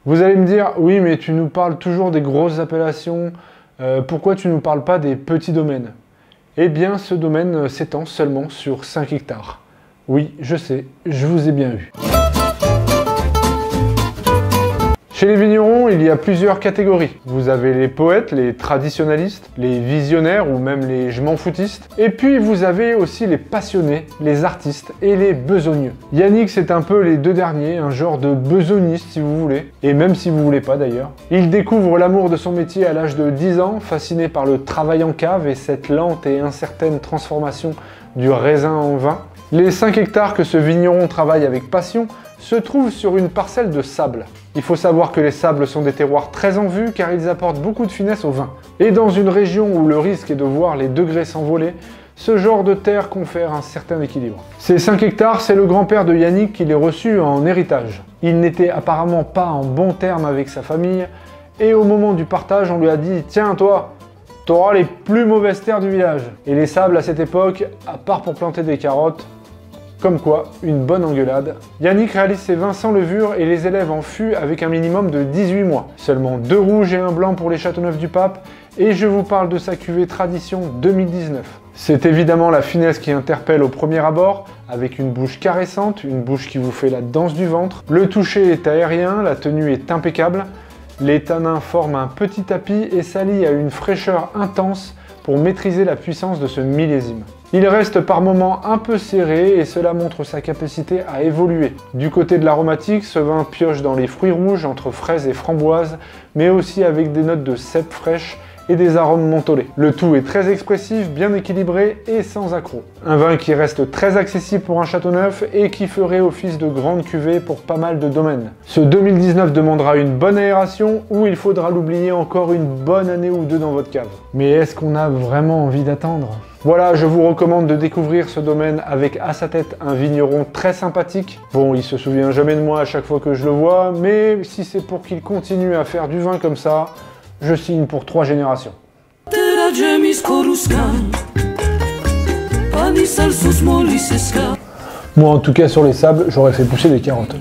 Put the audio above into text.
Vous allez me dire, oui, mais tu nous parles toujours des grosses appellations, pourquoi tu ne nous parles pas des petits domaines? Eh bien, ce domaine s'étend seulement sur 5 hectares. Oui, je sais, je vous ai bien eu. Chez les vignerons, il y a plusieurs catégories. Vous avez les poètes, les traditionalistes, les visionnaires ou même les je m'en foutistes. Et puis vous avez aussi les passionnés, les artistes et les besogneux. Yannick, c'est un peu les deux derniers, un genre de besogniste si vous voulez, et même si vous voulez pas d'ailleurs. Il découvre l'amour de son métier à l'âge de 10 ans, fasciné par le travail en cave et cette lente et incertaine transformation du raisin en vin. Les 5 hectares que ce vigneron travaille avec passion se trouvent sur une parcelle de sable. Il faut savoir que les sables sont des terroirs très en vue car ils apportent beaucoup de finesse au vin. Et dans une région où le risque est de voir les degrés s'envoler, ce genre de terre confère un certain équilibre. Ces 5 hectares, c'est le grand-père de Yannick qui les reçut en héritage. Il n'était apparemment pas en bon terme avec sa famille et au moment du partage, on lui a dit « Tiens toi, t'auras les plus mauvaises terres du village ». Et les sables à cette époque, à part pour planter des carottes, comme quoi, une bonne engueulade. Yannick réalise ses vins sans levure et les élève en fût avec un minimum de 18 mois. Seulement 2 rouges et 1 blanc pour les Châteauneuf du Pape, et je vous parle de sa cuvée Tradition 2019. C'est évidemment la finesse qui interpelle au premier abord, avec une bouche caressante, une bouche qui vous fait la danse du ventre. Le toucher est aérien, la tenue est impeccable, les tanins forment un petit tapis et s'allient à une fraîcheur intense pour maîtriser la puissance de ce millésime. Il reste par moments un peu serré et cela montre sa capacité à évoluer. Du côté de l'aromatique, ce vin pioche dans les fruits rouges entre fraises et framboises, mais aussi avec des notes de cèpe fraîche et des arômes mentholés. Le tout est très expressif, bien équilibré et sans accroc. Un vin qui reste très accessible pour un Châteauneuf et qui ferait office de grande cuvée pour pas mal de domaines. Ce 2019 demandera une bonne aération ou il faudra l'oublier encore une bonne année ou deux dans votre cave. Mais est-ce qu'on a vraiment envie d'attendre ? Voilà, je vous recommande de découvrir ce domaine avec à sa tête un vigneron très sympathique. Bon, il se souvient jamais de moi à chaque fois que je le vois, mais si c'est pour qu'il continue à faire du vin comme ça, je signe pour 3 générations. Moi en tout cas sur les sables, j'aurais fait pousser des carottes.